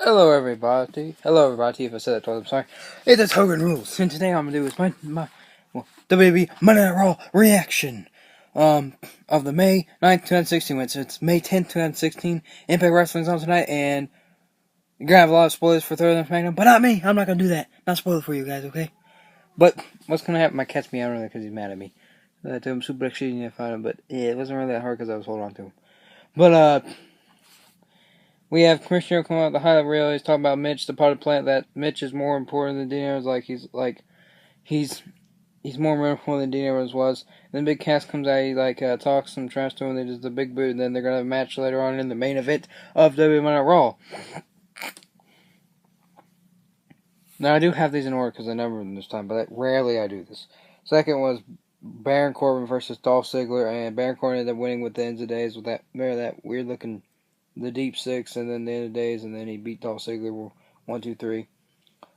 Hello everybody, if I said that twice, I'm sorry. It's Hogan Rules, and today I'm going to do is my WWE Monday Night Raw reaction, of the May 9th, 2016 win. So it's May 10th, 2016, Impact Wrestling's on tonight, and you're going to have a lot of spoilers for Thursday Night SmackDown, but not me, I'm not going to do that, not spoil it for you guys, okay? But, what's going to happen, my cat's meowing earlier because he's mad at me. I told him super excited to find him, but yeah, it wasn't really that hard because I was holding on to him. But, we have Christian come out the highlight reel. He's talking about Mitch, the potted plant. That Mitch is more important than Dean Ambrose. He's more important than Dean Ambrose was. And then Big Cass comes out. He talks some trash to him. They just a big boot. And then they're gonna have a match later on in the main event of WWE Monday Night Raw. Now I do have these in order because I numbered them this time, but rarely I do this. Second was Baron Corbin versus Dolph Ziggler, and Baron Corbin ended up winning with the ends of days with that weird looking. The Deep Six, and then the end of days, and then he beat Dolph Ziggler 1, 2, 3.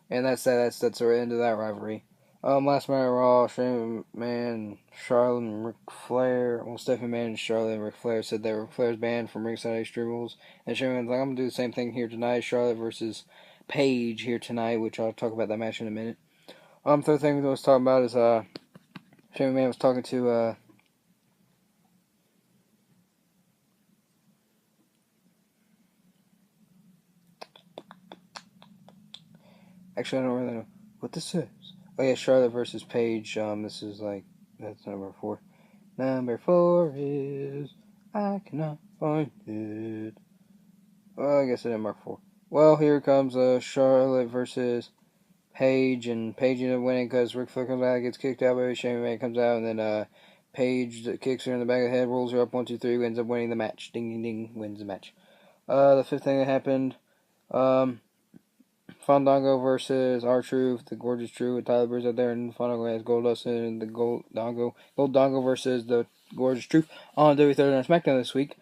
And that's the end of that rivalry. Last night Raw, Shane McMahon, Charlotte, and Ric Flair. Well, Stephanie McMahon and Charlotte and Ric Flair said that Ric Flair's banned from ringside Extreme Rules. And Shane McMahon's like, I'm going to do the same thing here tonight. Charlotte versus Paige here tonight, which I'll talk about that match in a minute. Third thing we was talking about is, Shane McMahon was talking to, actually, I don't really know what this is. Oh yeah, Charlotte versus Paige. This is that's number 4. Number 4 is I cannot find it. Well, I guess it didn't mark 4. Well, here comes Charlotte versus Paige, and Paige ended up winning because Ric Flair comes out, gets kicked out, baby. Shane McMahon comes out, and then Paige kicks her in the back of the head, rolls her up 1, 2, 3, ends up winning the match. Ding, ding, ding, wins the match. The fifth thing that happened, Fandango versus R-Truth, the Gorgeous Truth, with Tyler Breeze out there, and Fandango has Goldust and the Goldango versus the Gorgeous Truth on WWE Thursday Night SmackDown this week.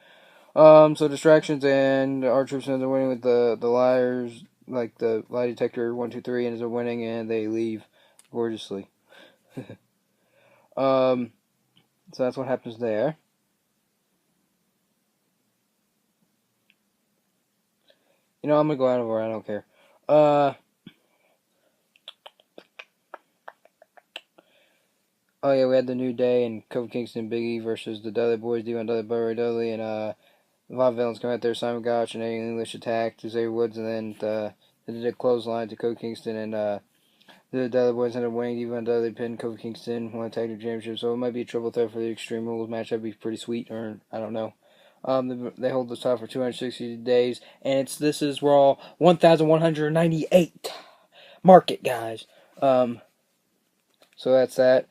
So distractions, and R-Truth ends up winning with the liars, like the lie detector 1, 2, 3 ends up winning, and they leave gorgeously. So that's what happens there. You know, I'm gonna go out of order, I don't care. Oh yeah, we had the New Day and Kofi Kingston, Big E versus the Dudley Boys, D1 Dudley, Buttery Dudley, and Von Villains come out there. Simon Gotch and Eddie English attacked Xavier Woods, and then they did a clothesline to Kofi Kingston, and the Dudley Boys ended up winning. D1 Dudley pinned Kofi Kingston, won the tag team championship. So it might be a triple threat for the Extreme Rules match. That'd be pretty sweet, or I don't know. They hold the title for 260 days, and this is Raw 1,198. Mark it, guys. So that's that.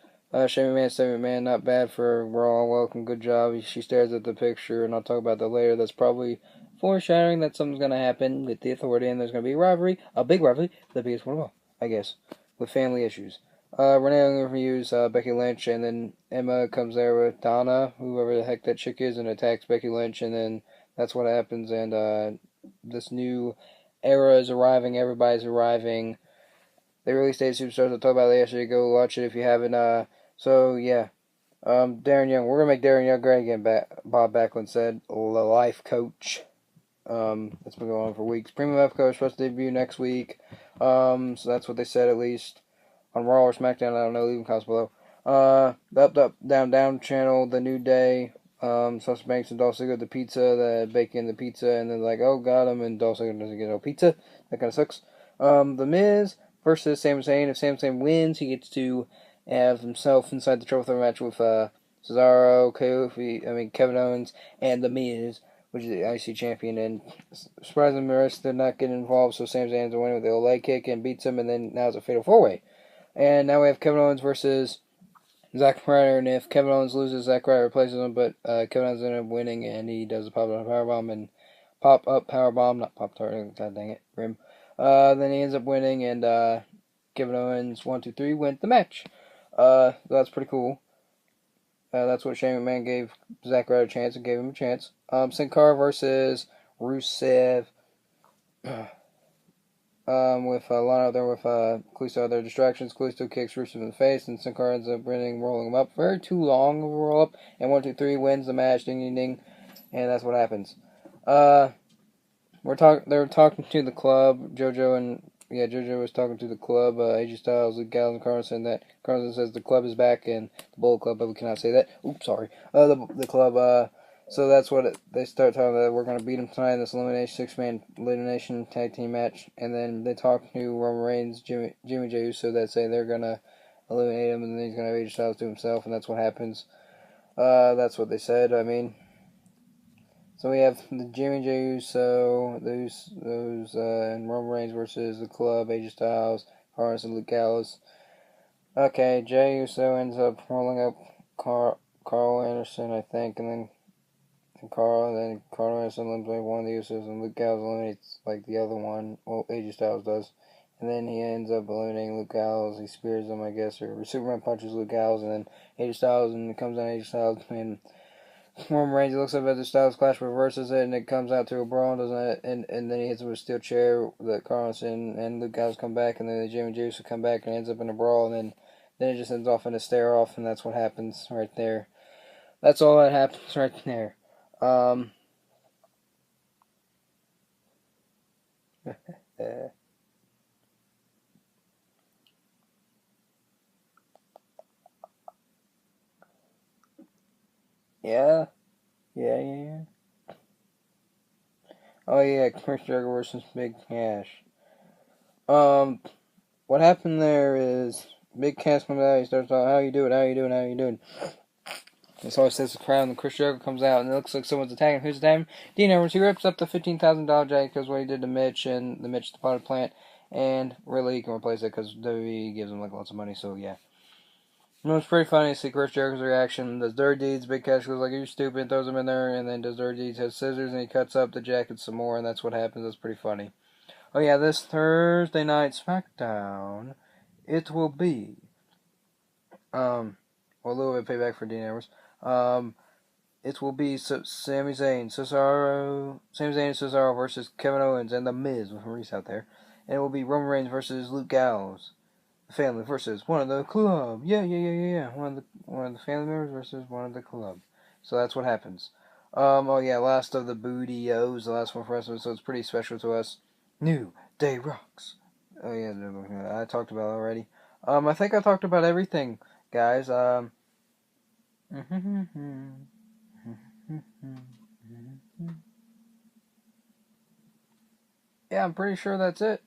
Shane McMahon, not bad for Raw. Welcome, good job. She stares at the picture, and I'll talk about that later. That's probably foreshadowing that something's going to happen with the Authority, and there's going to be a rivalry, a big rivalry, the biggest one of all, I guess, with family issues. Renee reviews Becky Lynch, and then Emma comes there with Donna, whoever the heck that chick is, and attacks Becky Lynch, and then that's what happens, and this new era is arriving, everybody's arriving. They released 8 Superstars. I'll talk about it yesterday. Go watch it if you haven't. So yeah. Darren Young. We're gonna make Darren Young great again. Bob Backlund said, the life coach. That's been going on for weeks. Premium Life Coach supposed to debut next week. So that's what they said at least on Raw or SmackDown. I don't know. Leave them comments below. The Up, Down channel. The New Day. Sasha Banks and Dolph Ziggler the pizza. The bacon the pizza, and then oh got him, and Dolph Ziggler doesn't get no pizza. That kind of sucks. The Miz versus Sami Zayn. If Sami Zayn wins, he gets to have himself inside the triple threat match with Cesaro, Kevin Owens, and The Miz, which is the IC champion. And surprisingly, the rest did not get involved, so Sami Zayn's winning with the old leg kick and beats him, and then now it's a fatal 4-way. And now we have Kevin Owens versus Zack Ryder, and if Kevin Owens loses, Zack Ryder replaces him, but Kevin Owens ended up winning, and he does a pop-up powerbomb, and pop-up powerbomb, not pop-tart, god dang it, Grim. Then he ends up winning, and Kevin Owens 1, 2, 3 wins the match. That's pretty cool. That's what Shane McMahon gave Zack Ryder a chance and gave him a chance. Sin Cara versus Rusev. With Lana there with Kalisto other distractions. Kalisto kicks Rusev in the face, and Sin Cara ends up rolling him up. Very too long of a roll up, and 1, 2, 3 wins the match. Ding ding ding, and that's what happens. They were talking to the club. JoJo was talking to the club. AJ Styles, Luke Gallows, and Carlson. That Carlson says the club is back and the Bullet Club, but we cannot say that. Oops, sorry. The club. So that's they start talking about. We're gonna beat them tonight in this six-man elimination tag team match, and then they talk to Roman Reigns, Jimmy J Uso, that say they're gonna eliminate him, and then he's gonna have AJ Styles to himself, and that's what happens. That's what they said. I mean. So we have the Jimmy J Uso, and Roman Reigns versus the Club, AJ Styles, Carlos, and Luke Gallows. Okay, Jey Uso ends up rolling up Carl Anderson, I think, and then Carl Anderson eliminates one of the Usos, and Luke Gallows eliminates like the other one. Well, AJ Styles does, and then he ends up eliminating Luke Gallows. He spears him, I guess, or Superman punches Luke Gallows, and then AJ Styles, and it comes down AJ Styles and Roman Reigns looks up at the Styles Clash, reverses it, and it comes out to a brawl, doesn't it? And then he hits him with a steel chair that Carlson and Luke Gallows come back, and then the Jimmy Juice will come back and ends up in a brawl, and then it just ends off in a stare off, and that's what happens right there. That's all that happens right there. Yeah. Yeah. Oh yeah, Chris Jericho versus Big Cash. What happened there is Big Cash comes out, he starts talking, how you doing? And so it says the crowd, and Chris Jericho comes out, and it looks like someone's attacking him. Who's attacking him? Dean Edwards. He rips up the $15,000 jacket because what he did to Mitch, and the Mitch the potted plant, and really he can replace it because WWE gives him like lots of money, so yeah. It was pretty funny to see Chris Jericho's reaction. Does dirty deeds, Big Cash goes like, "Are you stupid?" Throws him in there, and then does dirty deeds, has scissors, and he cuts up the jacket some more, and that's what happens. That's pretty funny. Oh yeah, this Thursday night SmackDown, it will be well, a little bit of payback for Dean Edwards. It will be Sami Zayn and Cesaro versus Kevin Owens and The Miz with Maurice out there. And it will be Roman Reigns versus Luke Gallows. The family versus one of the club. Yeah. One of the family members versus one of the club. So that's what happens. Oh yeah, last of the Booty-O's, the last one for us, so it's pretty special to us. New Day Rocks. Oh yeah, I talked about it already. I think I talked about everything, guys. Yeah, I'm pretty sure that's it.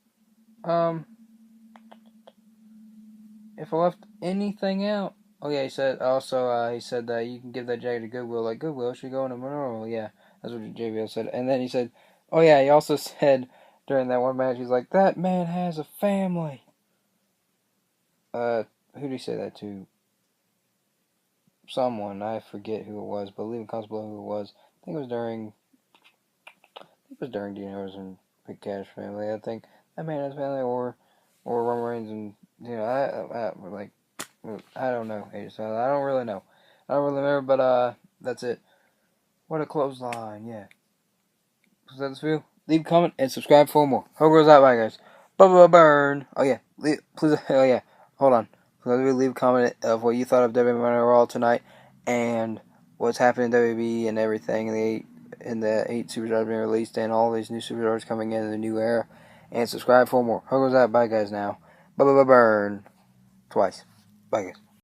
If I left anything out, oh yeah, he said that you can give that jacket to Goodwill. Like Goodwill should go in a memorial. Yeah, that's what JBL said. And then he said, oh yeah, he also said during that one match, he's like, that man has a family. Who did he say that to? Someone, I forget who it was, but leave a comment below who it was. I think it was during Dean Ambrose and Big Cash family. I think that man has family, or Roman Reigns, and I don't know. I don't really know. I don't really remember, but that's it. What a clothesline, yeah. Was that this video? Leave a comment and subscribe for more. Hope goes out, bye guys. Burn. Oh yeah, please. Oh yeah, hold on. Please leave a comment of what you thought of WWE Raw tonight and what's happening in WWE and everything. And the 8 superstars being released and all these new superstars coming in the new era. And subscribe for more. Hope goes out, bye guys now. Burn. Twice. Bye guys.